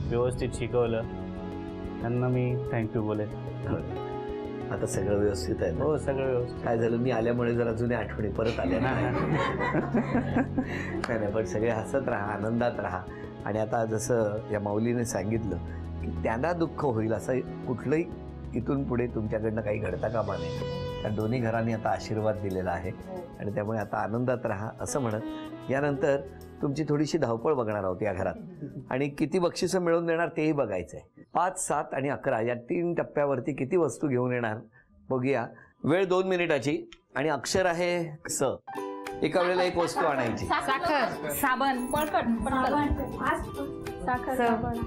व्यवस्थित शिकवलं त्यांना मी थँक्यू बोलेन. आता सगळं व्यवस्थित आहे ना? हो सगळं व्यवस्थित. काय झालं, मी आल्यामुळे जरा जुन्या आठवणी परत आल्या ना. नाही नाही, पण सगळे हसत राहा, आनंदात राहा. आणि आता जसं या माऊलीने सांगितलं की त्यांना दुःख होईल असं कुठलंही इथून पुढे तुमच्याकडनं काही घडता कामा नये, कारण दोन्ही घरांनी आता आशीर्वाद दिलेला आहे. आणि त्यामुळे आता आनंदात राहा असं म्हणत यानंतर तुमची थोडीशी धावपळ बघणार आहोत या घरात. आणि किती बक्षिसं मिळवून देणार तेही बघायचं आहे. 5, 7 आणि 11 या 3 टप्प्यावरती किती वस्तू घेऊन येणार बघूया. वेळ 2 मिनिटाची आणि अक्षर आहे स. एका वेळेला एक वस्तू आणायची. साखर, साबण,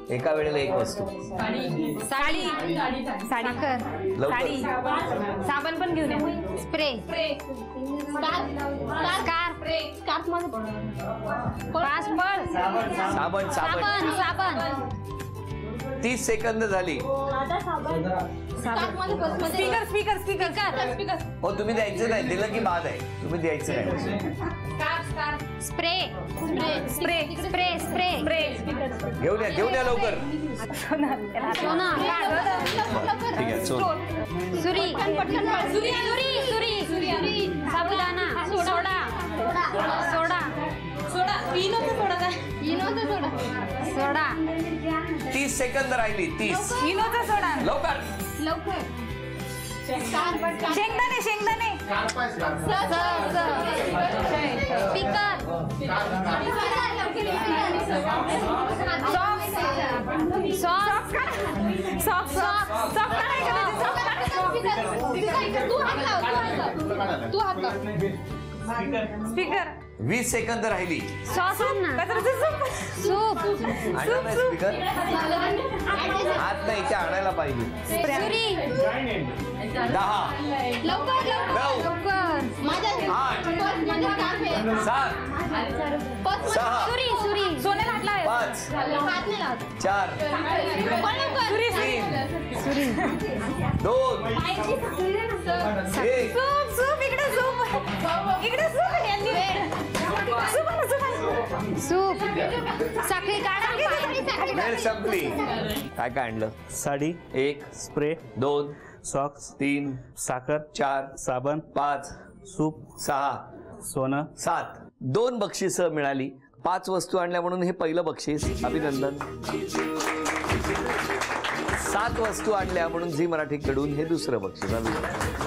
एका वेळेला एक वस्तू. साडी, साडी, साखर, साडी, साबण पण घेऊन या. स्प्रे, पासपोर्ट, साबण साबण. साबण. 30 सेकंद झाली. स्पीकर, स्पीकर, स्पीकर, हो तुम्ही द्यायचं नाही, दिलं की बाद आहे, तुम्ही द्यायचं नाही. स्प्रे, स्प्रे, स्प्रे, स्प्रे, घेऊन या लवकर. सोना, ठीक आहे, सोड. सुरी, सुरी, सुरी, सुरी, साबुदाणा, सोडा, सोडा, सोडा, सोडा. 30 सेकंद राहिली. 30. इनोचा सोडा. लवकर. शेंगदाणे, शेंगदाणे. Speaker, socks, speaker. 20 सेकंद राहिली. सूप, स्पीकर आत नाही, इथे आणायला पाहिजे. सुरी. 10, 9, 8, 7, 6, सुरी, सुरी. सोन्याला हात लावायचा. 5, 4, 3, 2, 1. सूप, सूप, इकडे सूप, इकडे सूप. सूप, साखळी काढा. वेळ संपली. काय काय आणलं? साडी, 1, स्प्रे, 2, सॉक्स, 3, साखर, 4, साबण, 5, सूप, 6, सोनं. 7. 2 बक्षिसं मिळाली. 5 वस्तू आणल्या म्हणून हे पहिलं बक्षीस, अभिनंदन. 7 वस्तू आणल्या म्हणून झी मराठीकडून हे दुसरं बक्षीस, अभिनंदन.